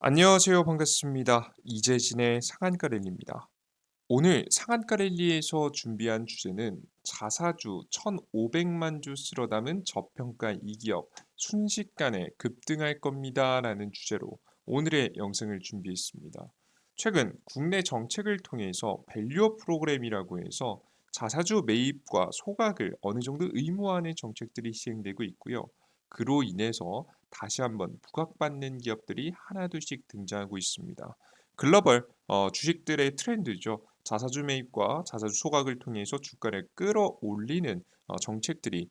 안녕하세요. 반갑습니다. 이재진의 상한가 랠리입니다. 오늘 상한가 랠리에서 준비한 주제는 자사주 1,500만 주 쓸어 담은 저평가 이 기업 순식간에 급등할 겁니다라는 주제로 오늘의 영상을 준비했습니다. 최근 국내 정책을 통해서 밸류업 프로그램이라고 해서 자사주 매입과 소각을 어느 정도 의무화하는 정책들이 시행되고 있고요. 그로 인해서 다시 한번 부각받는 기업들이 하나둘씩 등장하고 있습니다. 글로벌 주식들의 트렌드죠. 자사주 매입과 자사주 소각을 통해서 주가를 끌어올리는 정책들이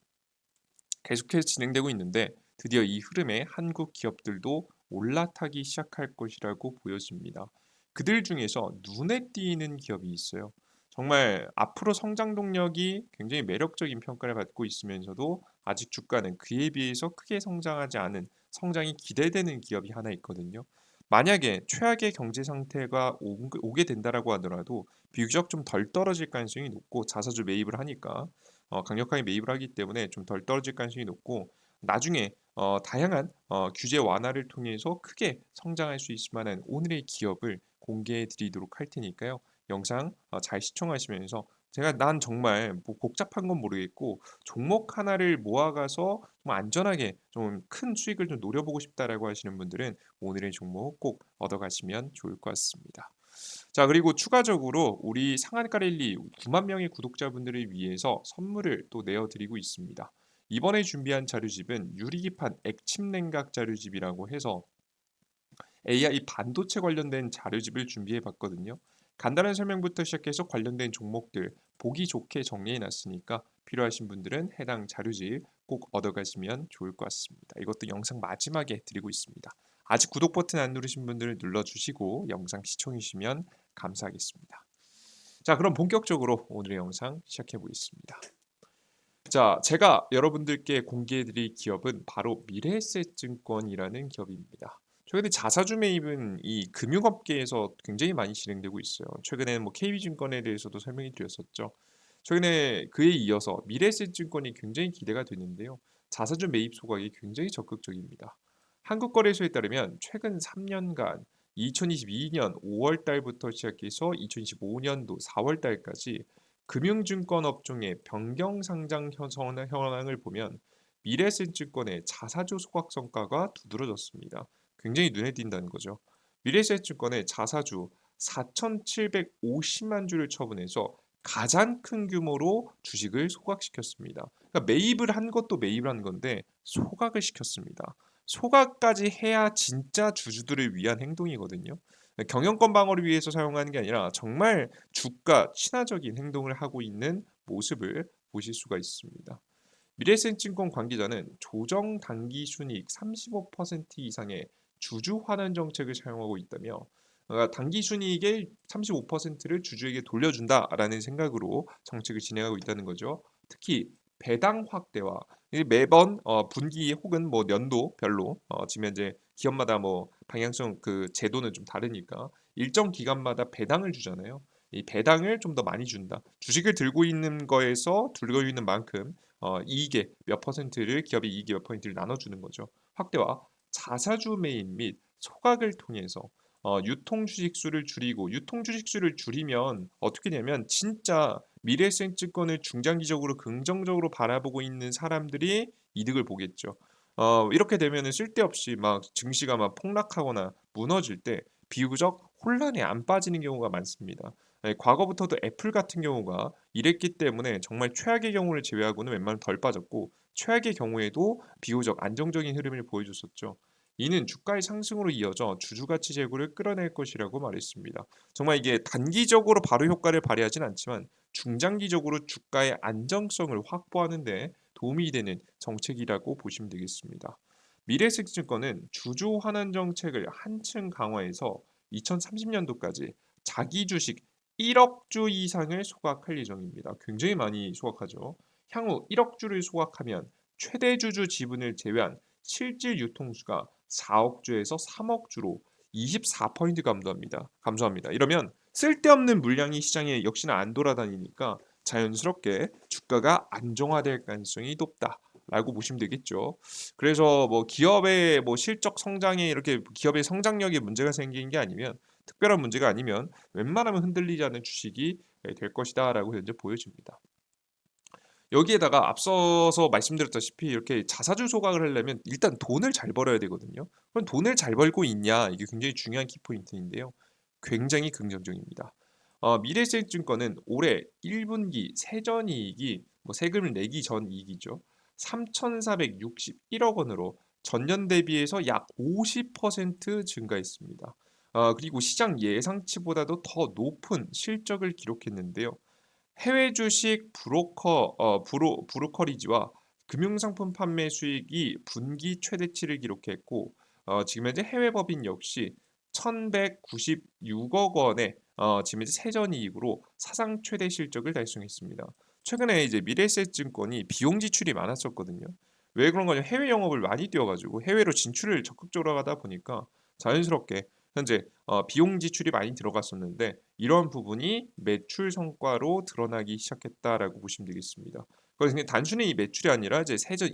계속해서 진행되고 있는데 드디어 이 흐름에 한국 기업들도 올라타기 시작할 것이라고 보여집니다. 그들 중에서 눈에 띄는 기업이 있어요. 정말 앞으로 성장 동력이 굉장히 매력적인 평가를 받고 있으면서도 아직 주가는 그에 비해서 크게 성장하지 않은 성장이 기대되는 기업이 하나 있거든요. 만약에 최악의 경제 상태가 오게 된다라고 하더라도 비교적 좀 덜 떨어질 가능성이 높고 자사주 매입을 하니까 강력하게 매입을 하기 때문에 좀 덜 떨어질 가능성이 높고 나중에 다양한 규제 완화를 통해서 크게 성장할 수 있을 만한 오늘의 기업을 공개해 드리도록 할 테니까요. 영상 잘 시청하시면서 제가 난 정말 뭐 복잡한 건 모르겠고 종목 하나를 모아가서 좀 안전하게 좀 큰 수익을 좀 노려보고 싶다라고 하시는 분들은 오늘의 종목 꼭 얻어가시면 좋을 것 같습니다. 자, 그리고 추가적으로 우리 상한가 랠리 9만 명의 구독자분들을 위해서 선물을 또 내어드리고 있습니다. 이번에 준비한 자료집은 유리기판 액침 냉각 자료집이라고 해서 AI 반도체 관련된 자료집을 준비해 봤거든요. 간단한 설명부터 시작해서 관련된 종목들 보기 좋게 정리해 놨으니까 필요하신 분들은 해당 자료집 꼭 얻어가시면 좋을 것 같습니다. 이것도 영상 마지막에 드리고 있습니다. 아직 구독 버튼 안 누르신 분들은 눌러주시고 영상 시청해 주시면 감사하겠습니다. 자, 그럼 본격적으로 오늘의 영상 시작해 보겠습니다. 자, 제가 여러분들께 공개해드릴 기업은 바로 미래에셋증권이라는 기업입니다. 최근에 자사주 매입은 이 금융업계에서 굉장히 많이 진행되고 있어요. 최근에는 뭐 KB증권에 대해서도 설명해 드렸었죠. 최근에 그에 이어서 미래에셋증권이 굉장히 기대가 되는데요. 자사주 매입 소각이 굉장히 적극적입니다. 한국거래소에 따르면 최근 3년간 2022년 5월 달부터 시작해서 2025년도 4월 달까지 금융증권 업종의 변경 상장 현황을 보면 미래에셋증권의 자사주 소각 성과가 두드러졌습니다. 굉장히 눈에 띈다는 거죠. 미래에셋증권의 자사주 4,750만 주를 처분해서 가장 큰 규모로 주식을 소각시켰습니다. 그러니까 매입을 한 것도 매입을 한 건데 소각을 시켰습니다. 소각까지 해야 진짜 주주들을 위한 행동이거든요. 경영권 방어를 위해서 사용하는 게 아니라 정말 주가 친화적인 행동을 하고 있는 모습을 보실 수가 있습니다. 미래에셋증권 관계자는 조정 당기 순이익 35% 이상의 주주 환원 정책을 사용하고 있다며 당기 순이익의 35%를 주주에게 돌려준다라는 생각으로 정책을 진행하고 있다는 거죠. 특히 배당 확대와 매번 분기 혹은 뭐 연도별로 지금 현재 기업마다 뭐 방향성 그 제도는 좀 다르니까 일정 기간마다 배당을 주잖아요. 이 배당을 좀 더 많이 준다. 주식을 들고 있는 거에서 들고 있는 만큼 이익의 몇 퍼센트를 기업의 이익의 몇 퍼센트를 나눠주는 거죠. 확대와 자사주 매입 및 소각을 통해서 유통 주식 수를 줄이고 유통 주식 수를 줄이면 어떻게 되냐면 진짜 미래에셋증권을 중장기적으로 긍정적으로 바라보고 있는 사람들이 이득을 보겠죠. 이렇게 되면은 쓸데없이 막 증시가 막 폭락하거나 무너질 때 비교적 혼란에 안 빠지는 경우가 많습니다. 과거부터도 애플 같은 경우가 이랬기 때문에 정말 최악의 경우를 제외하고는 웬만하면 덜 빠졌고 최악의 경우에도 비교적 안정적인 흐름을 보여줬었죠. 이는 주가의 상승으로 이어져 주주가치 제고를 끌어낼 것이라고 말했습니다. 정말 이게 단기적으로 바로 효과를 발휘하진 않지만 중장기적으로 주가의 안정성을 확보하는 데 도움이 되는 정책이라고 보시면 되겠습니다. 미래에셋증권은 주주 환원 정책을 한층 강화해서 2030년도까지 자기 주식 1억 주 이상을 소각할 예정입니다. 굉장히 많이 소각하죠. 향후 1억 주를 소각하면 최대 주주 지분을 제외한 실질 유통수가 4억 주에서 3억 주로 24% 감소합니다. 이러면 쓸데없는 물량이 시장에 역시나 안 돌아다니니까 자연스럽게 주가가 안정화될 가능성이 높다. 있다라고 보시면 되겠죠. 그래서 뭐 기업의 뭐 실적 성장에 이렇게 기업의 성장력에 문제가 생긴 게 아니면 특별한 문제가 아니면 웬만하면 흔들리지 않는 주식이 될 것이다라고 현재 보여집니다. 여기에다가 앞서서 말씀드렸다시피 이렇게 자사주 소각을 하려면 일단 돈을 잘 벌어야 되거든요. 그럼 돈을 잘 벌고 있냐? 이게 굉장히 중요한 키포인트인데요. 굉장히 긍정적입니다. 미래에셋증권은 올해 1분기 세전이익이 뭐 세금을 내기 전 이익이죠. 3,461억 원으로 전년 대비해서 약 50% 증가했습니다. 그리고 시장 예상치보다도 더 높은 실적을 기록했는데요. 해외 주식 브로커리지와 금융상품 판매 수익이 분기 최대치를 기록했고 지금 현재 해외 법인 역시 1,196억 원의 지금 현재 세전이익으로 사상 최대 실적을 달성했습니다. 최근에 이제 미래에셋증권이 비용 지출이 많았었거든요. 왜 그런 거냐? 해외 영업을 많이 뛰어가지고 해외로 진출을 적극적으로 하다 보니까 자연스럽게 현재 비용 지출이 많이 들어갔었는데 이런 부분이 매출 성과로 드러나기 시작했다라고 보시면 되겠습니다. 그래서 그냥 단순히 이 매출이 아니라 이제 세전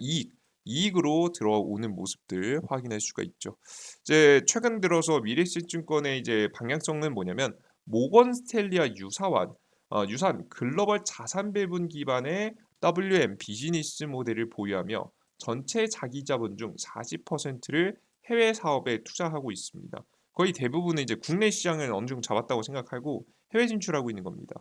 이익으로 들어오는 모습들 확인할 수가 있죠. 이제 최근 들어서 미래에셋증권의 이제 방향성은 뭐냐면 모건 스탠리와 유사한 글로벌 자산 배분 기반의 WM 비즈니스 모델을 보유하며 전체 자기 자본 중 40%를 해외 사업에 투자하고 있습니다. 거의 대부분은 이제 국내 시장을 어느 정도 잡았다고 생각하고 해외 진출하고 있는 겁니다.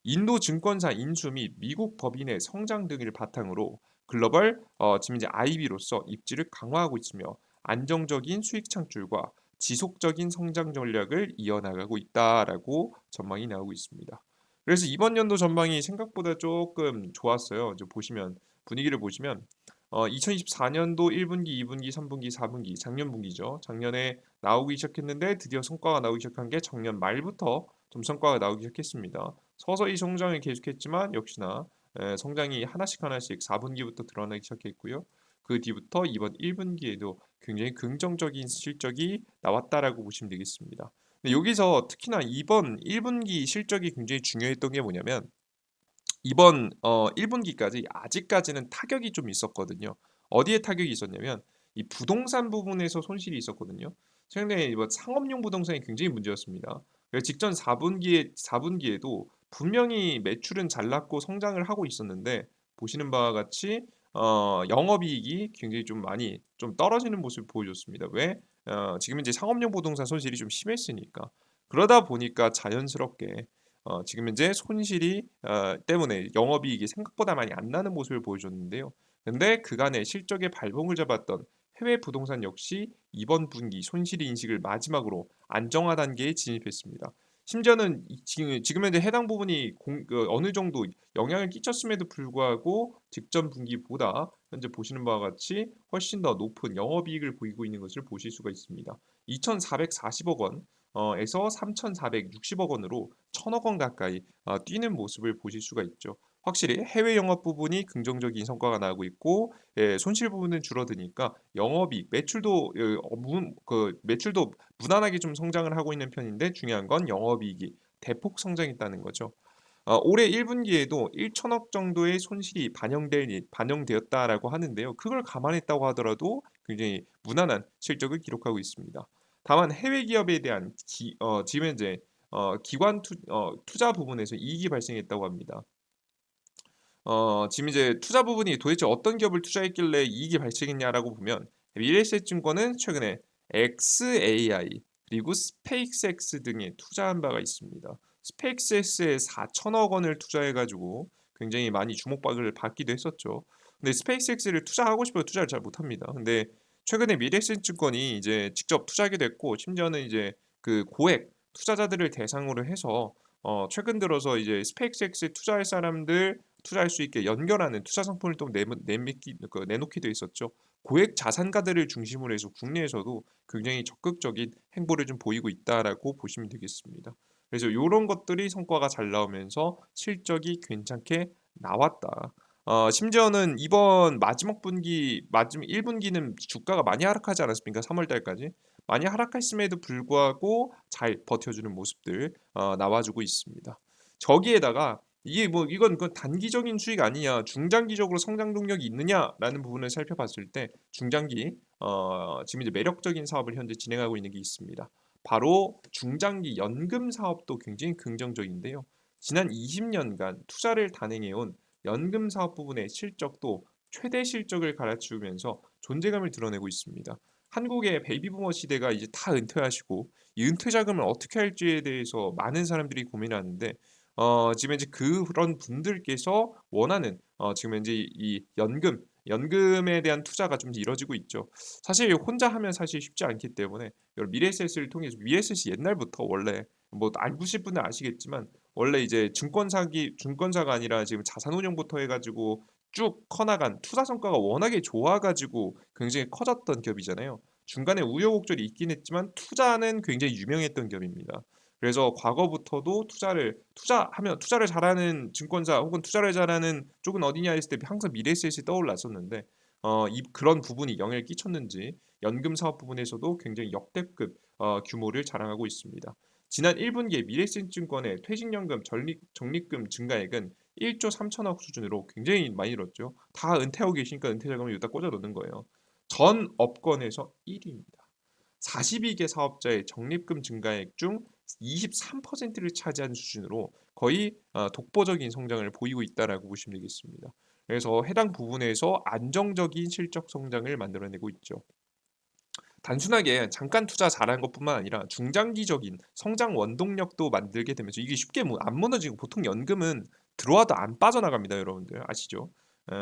인도 증권사 인수 및 미국 법인의 성장 등을 바탕으로 글로벌 지금 이제 IB로서 입지를 강화하고 있으며 안정적인 수익 창출과 지속적인 성장 전략을 이어나가고 있다라고 전망이 나오고 있습니다. 그래서 이번 연도 전망이 생각보다 조금 좋았어요. 이제 보시면 분위기를 보시면 2024년도 1분기, 2분기, 3분기, 4분기, 작년 분기죠. 작년에 나오기 시작했는데 드디어 성과가 나오기 시작한 게 작년 말부터 좀 성과가 나오기 시작했습니다. 서서히 성장을 계속했지만 역시나 성장이 하나씩 하나씩 4분기부터 드러나기 시작했고요. 그 뒤부터 이번 1분기에도 굉장히 긍정적인 실적이 나왔다라고 보시면 되겠습니다. 근데 여기서 특히나 이번 1분기 실적이 굉장히 중요했던 게 뭐냐면 이번 1분기까지 아직까지는 타격이 좀 있었거든요. 어디에 타격이 있었냐면 이 부동산 부분에서 손실이 있었거든요. 최근에 이번 상업용 부동산이 굉장히 문제였습니다. 그래서 직전 4분기에도 분명히 매출은 잘 났고 성장을 하고 있었는데 보시는 바와 같이 영업이익이 굉장히 좀 많이 좀 떨어지는 모습을 보여줬습니다. 왜? 지금 이제 상업용 부동산 손실이 좀 심했으니까. 그러다 보니까 자연스럽게 지금 현재 손실이 때문에 영업이익이 생각보다 많이 안 나는 모습을 보여줬는데요. 근데 그간의 실적의 발봉을 잡았던 해외 부동산 역시 이번 분기 손실 인식을 마지막으로 안정화 단계에 진입했습니다. 심지어는 지금 현재 해당 부분이 어느 정도 영향을 끼쳤음에도 불구하고 직전 분기보다 현재 보시는 바와 같이 훨씬 더 높은 영업이익을 보이고 있는 것을 보실 수가 있습니다. 2,440억 원 에서 3,460억 원으로 1,000억 원 가까이 뛰는 모습을 보실 수가 있죠. 확실히 해외 영업 부분이 긍정적인 성과가 나고 있고 손실 부분은 줄어드니까 영업이익 매출도 무난하게 좀 성장을 하고 있는 편인데 중요한 건 영업이익이 대폭 성장했다는 거죠. 올해 1분기에도 1천억 정도의 손실이 반영되었다라고 하는데요. 그걸 감안했다고 하더라도 굉장히 무난한 실적을 기록하고 있습니다. 다만 해외 기업에 대한 지금 현재 투자 부분에서 이익이 발생했다고 합니다. 지금 이제 투자 부분이 도대체 어떤 기업을 투자했길래 이익이 발생했냐라고 보면 미래에셋증권은 최근에 XAI 그리고 스페이스X 등에 투자한 바가 있습니다. 스페이스X에 4천억 원을 투자해가지고 굉장히 많이 주목을 받기도 했었죠. 근데 스페이스X를 투자하고 싶어도 투자를 잘 못합니다. 근데 최근에 미래에셋증권이 이제 직접 투자하게 됐고 심지어는 이제 그 고액 투자자들을 대상으로 해서 최근 들어서 이제 스페이스X에 투자할 사람들 투자할 수 있게 연결하는 투자 상품을 또 내놓기도 했었죠. 고액 자산가들을 중심으로 해서 국내에서도 굉장히 적극적인 행보를 좀 보이고 있다라고 보시면 되겠습니다. 그래서 이런 것들이 성과가 잘 나오면서 실적이 괜찮게 나왔다. 심지어는 이번 마지막 1분기는 주가가 많이 하락하지 않았습니까? 3월 달까지. 많이 하락했음에도 불구하고 잘 버텨주는 모습들 나와주고 있습니다. 저기에다가 이게 뭐 이건 그 단기적인 수익 아니냐, 중장기적으로 성장 동력이 있느냐라는 부분을 살펴봤을 때 중장기 지금 이제 매력적인 사업을 현재 진행하고 있는 게 있습니다. 바로 중장기 연금 사업도 굉장히 긍정적인데요. 지난 20년간 투자를 단행해온 연금 사업 부분의 실적도 최대 실적을 갈아치우면서 존재감을 드러내고 있습니다. 한국의 베이비부머 시대가 이제 다 은퇴하시고 이 은퇴 자금을 어떻게 할지에 대해서 많은 사람들이 고민하는데 지금 이제 그런 분들께서 원하는 지금 이제 이 연금에 대한 투자가 좀 이루어지고 있죠. 사실 혼자 하면 사실 쉽지 않기 때문에 이런 미래에셋을 통해서 미래에셋이 옛날부터 원래 뭐 알고실 분들 아시겠지만 원래 이제 증권사가 아니라 지금 자산운용부터 해가지고 쭉 커나간 투자 성과가 워낙에 좋아가지고 굉장히 커졌던 기업이잖아요. 중간에 우여곡절이 있긴 했지만 투자는 굉장히 유명했던 기업입니다. 그래서 과거부터도 투자를 잘하는 증권사 혹은 투자를 잘하는 쪽은 어디냐 했을 때 항상 미래에셋이 떠올랐었는데 그런 부분이 영향을 끼쳤는지 연금 사업 부분에서도 굉장히 역대급 규모를 자랑하고 있습니다. 지난 1분기에 미래에셋증권의 퇴직연금 적립금 증가액은 1조 3천억 수준으로 굉장히 많이 늘었죠. 다 은퇴하고 계시니까 은퇴 자금을 여기다 꽂아 넣는 거예요. 전 업권에서 1위입니다. 42개 사업자의 적립금 증가액 중 23%를 차지하는 수준으로 거의 독보적인 성장을 보이고 있다라고 보시면 되겠습니다. 그래서 해당 부분에서 안정적인 실적 성장을 만들어내고 있죠. 단순하게 잠깐 투자 잘한 것뿐만 아니라 중장기적인 성장 원동력도 만들게 되면서 이게 쉽게 안 무너지고 보통 연금은 들어와도 안 빠져나갑니다, 여러분들 아시죠?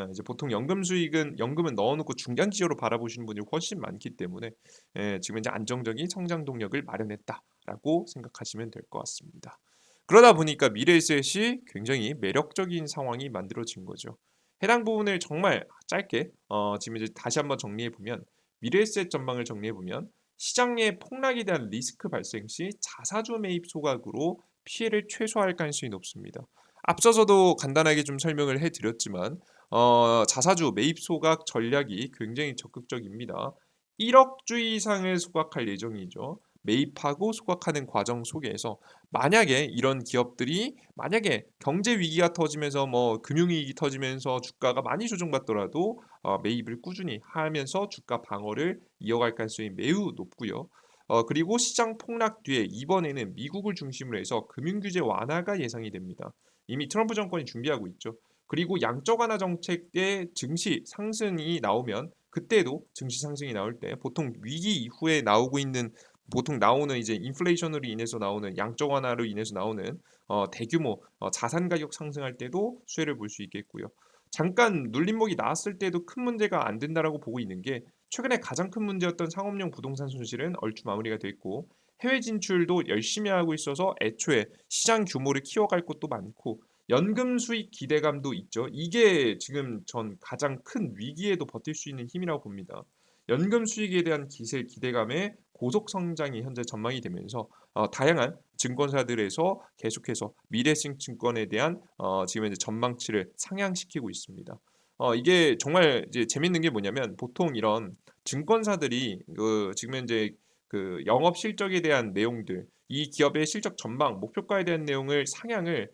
이제 보통 연금은 넣어놓고 중장기적으로 바라보시는 분이 훨씬 많기 때문에 지금 이제 안정적인 성장 동력을 마련했다라고 생각하시면 될 것 같습니다. 그러다 보니까 미래에셋이 굉장히 매력적인 상황이 만들어진 거죠. 해당 부분을 정말 짧게 지금 이제 다시 한번 정리해 보면 미래에셋 전망을 정리해 보면 시장의 폭락에 대한 리스크 발생 시 자사주 매입 소각으로 피해를 최소화할 가능성이 높습니다. 앞서서도 간단하게 좀 설명을 해드렸지만 자사주 매입 소각 전략이 굉장히 적극적입니다. 1억 주 이상을 소각할 예정이죠. 매입하고 소각하는 과정 속에서 만약에 이런 기업들이 만약에 경제 위기가 터지면서 뭐 금융위기 터지면서 주가가 많이 조정받더라도 매입을 꾸준히 하면서 주가 방어를 이어갈 가능성이 매우 높고요. 그리고 시장 폭락 뒤에 이번에는 미국을 중심으로 해서 금융규제 완화가 예상이 됩니다. 이미 트럼프 정권이 준비하고 있죠. 그리고 양적 완화 정책의 증시 상승이 나오면 그때도 증시 상승이 나올 때 보통 위기 이후에 보통 나오는 이제 인플레이션으로 인해서 나오는 양적 완화로 인해서 나오는 대규모 자산 가격 상승할 때도 수혜를 볼 수 있겠고요. 잠깐 눌림목이 나왔을 때도 큰 문제가 안 된다라고 보고 있는 게 최근에 가장 큰 문제였던 상업용 부동산 손실은 얼추 마무리가 됐고 해외 진출도 열심히 하고 있어서 애초에 시장 규모를 키워갈 곳도 많고 연금 수익 기대감도 있죠. 이게 지금 전 가장 큰 위기에도 버틸 수 있는 힘이라고 봅니다. 연금 수익에 대한 기대감에 고속 성장이 현재 전망이 되면서 다양한 증권사들에서 계속해서 미래생 증권에 대한 지금 이제 전망치를 상향시키고 있습니다. 이게 정말 이제 재밌는 게 뭐냐면 보통 이런 증권사들이 지금 이제 그 영업 실적에 대한 내용들, 이 기업의 실적 전망, 목표가에 대한 내용을 상향을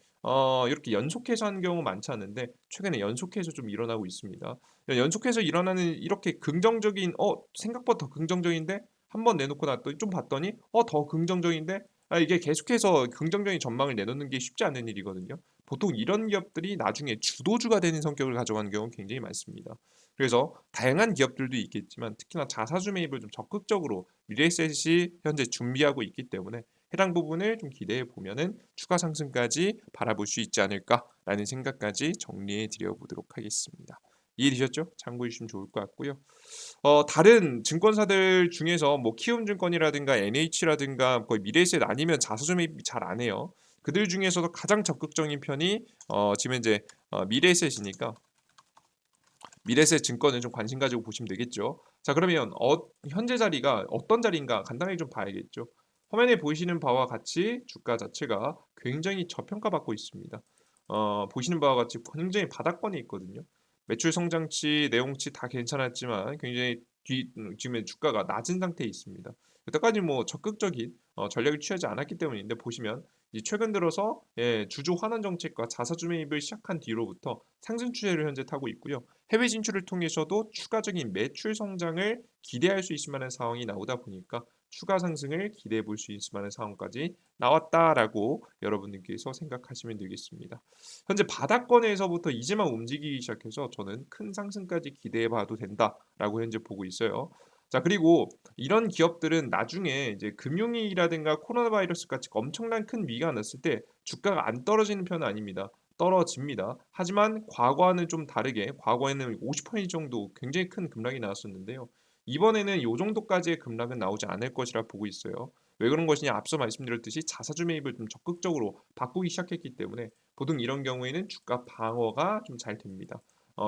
이렇게 연속해서 하는 경우 많지 않은데 최근에 연속해서 좀 일어나고 있습니다. 연속해서 일어나는 이렇게 긍정적인 생각보다 더 긍정적인데 한 번 내놓고 났더니 좀 봤더니 더 긍정적인데 이게 계속해서 긍정적인 전망을 내놓는 게 쉽지 않은 일이거든요. 보통 이런 기업들이 나중에 주도주가 되는 성격을 가져가는 경우는 굉장히 많습니다. 그래서 다양한 기업들도 있겠지만 특히나 자사주 매입을 좀 적극적으로 미래에셋이 현재 준비하고 있기 때문에 해당 부분을 좀 기대해 보면은 추가 상승까지 바라볼 수 있지 않을까라는 생각까지 정리해 드려 보도록 하겠습니다. 이해되셨죠? 참고해 주시면 좋을 것 같고요. 다른 증권사들 중에서 뭐 키움증권이라든가 NH라든가 거의 미래에셋 아니면 자사주 매입 잘 안 해요. 그들 중에서도 가장 적극적인 편이 지금 이제 미래에셋이니까 미래에셋 증권을 좀 관심 가지고 보시면 되겠죠. 자, 그러면 현재 자리가 어떤 자리인가 간단하게 좀 봐야겠죠. 화면에 보이시는 바와 같이 주가 자체가 굉장히 저평가받고 있습니다. 보시는 바와 같이 굉장히 바닥권에 있거든요. 매출 성장치, 내용치 다 괜찮았지만 굉장히 지금 주가가 낮은 상태에 있습니다. 여태까지 뭐 적극적인 전략을 취하지 않았기 때문인데 보시면 이 최근 들어서 주주 환원 정책과 자사주 매입을 시작한 뒤로부터 상승 추세를 현재 타고 있고요. 해외 진출을 통해서도 추가적인 매출 성장을 기대할 수 있을 만한 상황이 나오다 보니까 추가 상승을 기대해 볼 수 있을 만한 상황까지 나왔다라고 여러분들께서 생각하시면 되겠습니다. 현재 바닥권에서부터 이제만 움직이기 시작해서 저는 큰 상승까지 기대해 봐도 된다라고 현재 보고 있어요. 자, 그리고 이런 기업들은 나중에 이제 금융위기라든가 코로나 바이러스 같이 엄청난 큰 위기가 났을 때 주가가 안 떨어지는 편은 아닙니다. 떨어집니다. 하지만 과거와는 좀 다르게 과거에는 50% 정도 굉장히 큰 급락이 나왔었는데요. 이번에는 이 정도까지의 급락은 나오지 않을 것이라 보고 있어요. 왜 그런 것이냐? 앞서 말씀드렸듯이 자사주 매입을 좀 적극적으로 바꾸기 시작했기 때문에 보통 이런 경우에는 주가 방어가 좀 잘 됩니다.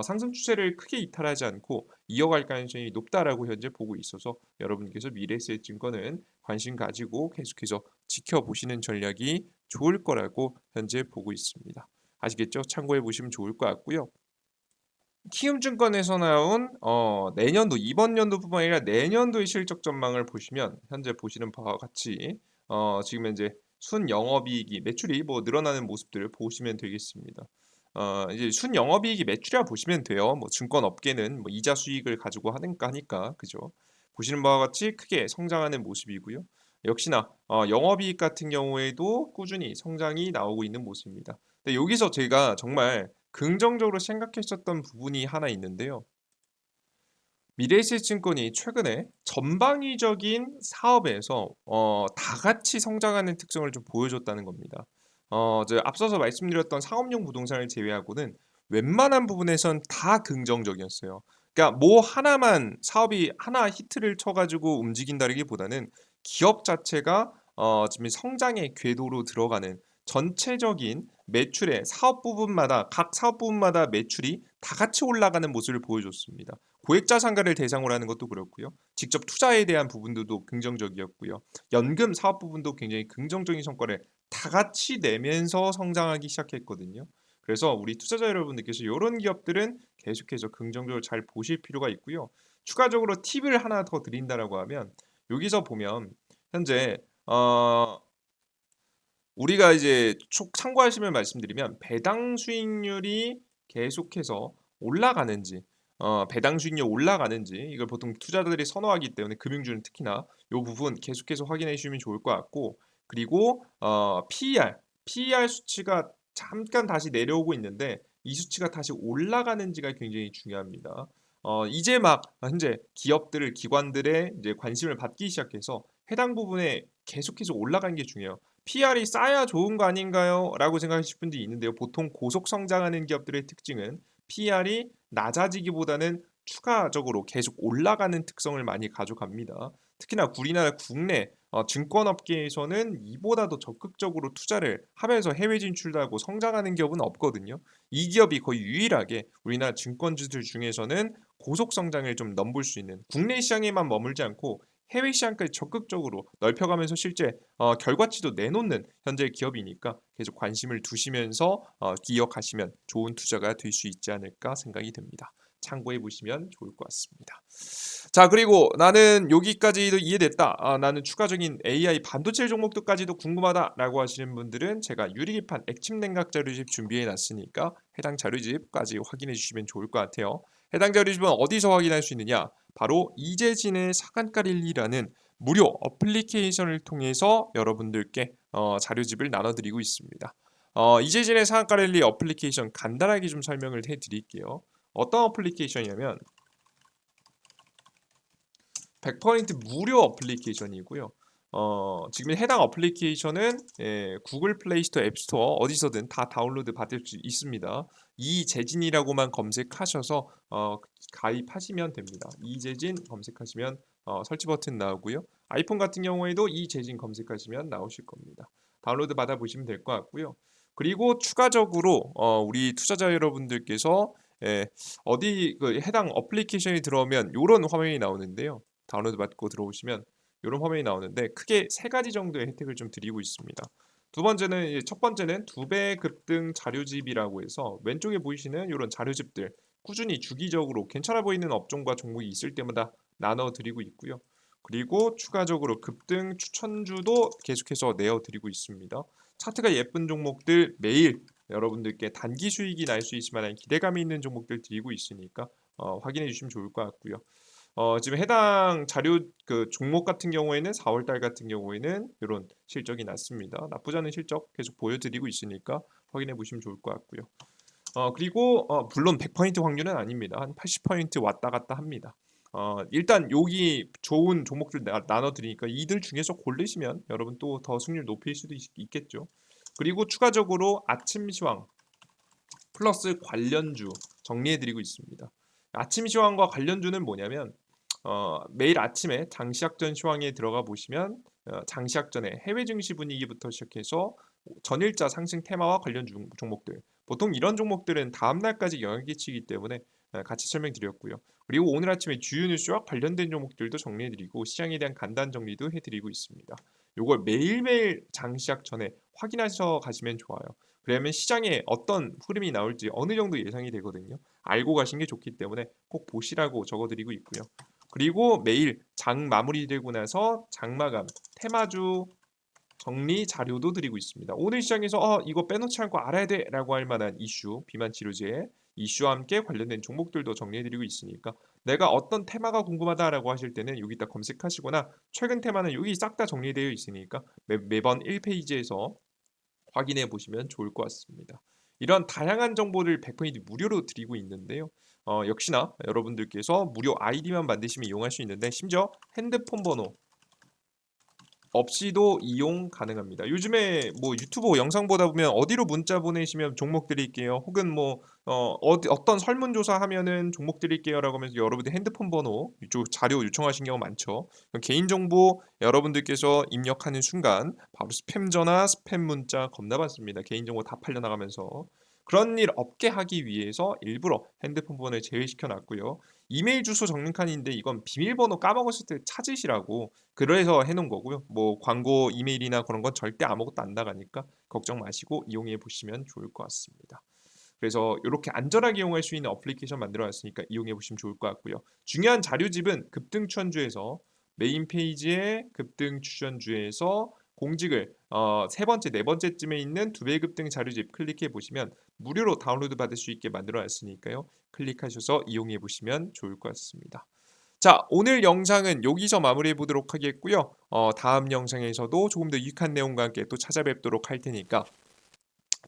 상승 추세를 크게 이탈하지 않고 이어갈 가능성이 높다라고 현재 보고 있어서 여러분께서 미래에셋증권은 관심 가지고 계속해서 지켜보시는 전략이 좋을 거라고 현재 보고 있습니다. 아시겠죠? 참고해 보시면 좋을 것 같고요. 키움증권에서 나온 내년도 이번 연도뿐만 아니라 내년도의 실적 전망을 보시면 현재 보시는 바와 같이 지금 현재 순영업이익이 매출이 뭐 늘어나는 모습들을 보시면 되겠습니다. 이제 순영업이익이 매출이라 보시면 돼요. 뭐 증권업계는 뭐 이자 수익을 가지고 하니까 그죠? 보시는 바와 같이 크게 성장하는 모습이고요. 역시나 영업이익 같은 경우에도 꾸준히 성장이 나오고 있는 모습입니다. 근데 여기서 제가 정말 긍정적으로 생각했었던 부분이 하나 있는데요. 미래에셋증권이 최근에 전방위적인 사업에서 다 같이 성장하는 특성을 좀 보여줬다는 겁니다. 앞서서 말씀드렸던 상업용 부동산을 제외하고는 웬만한 부분에선 다 긍정적이었어요. 그러니까 뭐 하나만 사업이 하나 히트를 쳐가지고 움직인다기보다는 기업 자체가 지금 성장의 궤도로 들어가는 전체적인 매출의 사업 부분마다 각 사업 부분마다 매출이 다 같이 올라가는 모습을 보여줬습니다. 고액자산가를 대상으로 하는 것도 그렇고요. 직접 투자에 대한 부분들도 긍정적이었고요. 연금 사업 부분도 굉장히 긍정적인 성과를 다 같이 내면서 성장하기 시작했거든요. 그래서 우리 투자자 여러분들께서 이런 기업들은 계속해서 긍정적으로 잘 보실 필요가 있고요. 추가적으로 팁을 하나 더 드린다라고 하면 여기서 보면 현재 우리가 이제 참고하시면 말씀드리면 배당 수익률이 계속해서 올라가는지 배당 수익률 올라가는지 이걸 보통 투자자들이 선호하기 때문에 금융주는 특히나 이 부분 계속해서 확인해 주시면 좋을 것 같고 그리고 PER 수치가 잠깐 다시 내려오고 있는데 이 수치가 다시 올라가는지가 굉장히 중요합니다. 이제 막 현재 기업들을 기관들의 이제 관심을 받기 시작해서 해당 부분에 계속해서 올라가는 게 중요해요. PR이 쌓야 좋은 거 아닌가요? 라고 생각하실 분들이 있는데요. 보통 고속 성장하는 기업들의 특징은 PR이 낮아지기보다는 추가적으로 계속 올라가는 특성을 많이 가져갑니다. 특히나 우리나라 국내 증권업계에서는 이보다 도 적극적으로 투자를 하면서 해외 진출도 하고 성장하는 기업은 없거든요. 이 기업이 거의 유일하게 우리나라 증권주들 중에서는 고속 성장을 좀 넘볼 수 있는 국내 시장에만 머물지 않고 해외 시장까지 적극적으로 넓혀가면서 실제 결과치도 내놓는 현재 기업이니까 계속 관심을 두시면서 기억하시면 좋은 투자가 될 수 있지 않을까 생각이 듭니다. 참고해 보시면 좋을 것 같습니다. 자, 그리고 나는 여기까지도 이해됐다. 나는 추가적인 AI 반도체 종목들까지도 궁금하다라고 하시는 분들은 제가 유리기판 액침 냉각 자료집 준비해 놨으니까 해당 자료집까지 확인해 주시면 좋을 것 같아요. 해당 자료집은 어디서 확인할 수 있느냐? 바로 이재진의 사간가릴리라는 무료 어플리케이션을 통해서 여러분들께 자료집을 나눠드리고 있습니다. 이재진의 사간가릴리 어플리케이션 간단하게 좀 설명을 해드릴게요. 어떤 어플리케이션이냐면 100% 무료 어플리케이션이고요. 지금 해당 어플리케이션은 구글 플레이 스토어, 앱 스토어 어디서든 다 다운로드 받을 수 있습니다. 이재진이라고만 검색하셔서 가입하시면 됩니다. 이재진 검색하시면 설치 버튼 나오고요. 아이폰 같은 경우에도 이재진 검색하시면 나오실 겁니다. 다운로드 받아 보시면 될 것 같고요. 그리고 추가적으로 우리 투자자 여러분들께서 어디 그 해당 어플리케이션이 들어오면 이런 화면이 나오는데요. 다운로드 받고 들어오시면 이런 화면이 나오는데 크게 세 가지 정도의 혜택을 좀 드리고 있습니다. 첫 번째는 2배 급등 자료집이라고 해서 왼쪽에 보이시는 이런 자료집들 꾸준히 주기적으로 괜찮아 보이는 업종과 종목이 있을 때마다 나눠 드리고 있고요. 그리고 추가적으로 급등 추천주도 계속해서 내어드리고 있습니다. 차트가 예쁜 종목들 매일 여러분들께 단기 수익이 날 수 있을 만한 기대감이 있는 종목들 드리고 있으니까 확인해 주시면 좋을 것 같고요. 지금 해당 자료 그 종목 같은 경우에는 4월 달 같은 경우에는 이런 실적이 났습니다. 나쁘지 않은 실적 계속 보여드리고 있으니까 확인해 보시면 좋을 것 같고요. 그리고 물론 100% 확률은 아닙니다. 한 80% 왔다 갔다 합니다. 일단 여기 좋은 종목들 나눠 드리니까 이들 중에서 고르시면 여러분 또 더 승률 높일 수도 있겠죠. 그리고 추가적으로 아침 시황 플러스 관련주 정리해 드리고 있습니다. 아침 시황과 관련주는 뭐냐면 매일 아침에 장시작전 시황에 들어가 보시면 장시작전에 해외 증시 분위기부터 시작해서 전일자 상승 테마와 관련 종목들 보통 이런 종목들은 다음 날까지 영향 끼치기 때문에 같이 설명드렸고요. 그리고 오늘 아침에 주요 뉴스와 관련된 종목들도 정리해드리고 시장에 대한 간단 정리도 해드리고 있습니다. 이걸 매일매일 장시작 전에 확인하셔서 가시면 좋아요. 그러면 시장에 어떤 흐름이 나올지 어느 정도 예상이 되거든요. 알고 가신 게 좋기 때문에 꼭 보시라고 적어드리고 있고요. 그리고 매일 장 마무리되고 나서 장마감 테마주 정리 자료도 드리고 있습니다. 오늘 시장에서 이거 빼놓지 않고 알아야 돼라고 할 만한 이슈, 비만 치료제 이슈와 함께 관련된 종목들도 정리해드리고 있으니까 내가 어떤 테마가 궁금하다라고 하실 때는 여기다 검색하시거나 최근 테마는 여기 싹 다 정리되어 있으니까 매번 1페이지에서 확인해 보시면 좋을 것 같습니다. 이런 다양한 정보를 100% 무료로 드리고 있는데요. 역시나 여러분들께서 무료 아이디만 만드시면 이용할 수 있는데 심지어 핸드폰 번호 없이도 이용 가능합니다. 요즘에 뭐 유튜브 영상 보다 보면 어디로 문자 보내시면 종목 드릴게요. 혹은 뭐 어떤 설문조사 하면은 종목 드릴게요라고 하면서 여러분들 핸드폰 번호 이쪽 자료 요청하신 경우 많죠. 개인정보 여러분들께서 입력하는 순간 바로 스팸 전화, 스팸 문자 겁나 많습니다. 개인정보 다 팔려나가면서 그런 일 없게 하기 위해서 일부러 핸드폰 번호를 제외시켜 놨고요. 이메일 주소 적는 칸인데 이건 비밀번호 까먹었을 때 찾으시라고 그래서 해놓은 거고요. 뭐 광고 이메일이나 그런 건 절대 아무것도 안 나가니까 걱정 마시고 이용해 보시면 좋을 것 같습니다. 그래서 이렇게 안전하게 이용할 수 있는 어플리케이션 만들어놨으니까 이용해 보시면 좋을 것 같고요. 중요한 자료집은 급등 추천주에서 메인 페이지에 급등 추천주에서 공직을 세 번째, 네 번째쯤에 있는 두 배 급등 자료집 클릭해 보시면 무료로 다운로드 받을 수 있게 만들어놨으니까요. 클릭하셔서 이용해 보시면 좋을 것 같습니다. 자, 오늘 영상은 여기서 마무리해 보도록 하겠고요. 다음 영상에서도 조금 더 유익한 내용과 함께 또 찾아뵙도록 할 테니까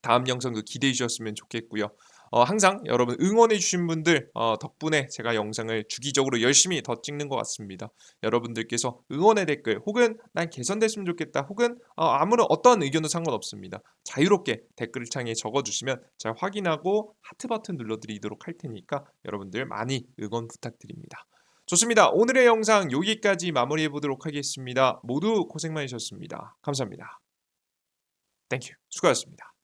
다음 영상도 기대해 주셨으면 좋겠고요. 항상 여러분 응원해 주신 분들 덕분에 제가 영상을 주기적으로 열심히 더 찍는 것 같습니다. 여러분들께서 응원의 댓글 혹은 난 개선됐으면 좋겠다 혹은 아무런 어떤 의견도 상관없습니다. 자유롭게 댓글창에 적어주시면 제가 확인하고 하트 버튼 눌러드리도록 할 테니까 여러분들 많이 응원 부탁드립니다. 좋습니다. 오늘의 영상 여기까지 마무리해 보도록 하겠습니다. 모두 고생 많으셨습니다. 감사합니다. 땡큐. 수고하셨습니다.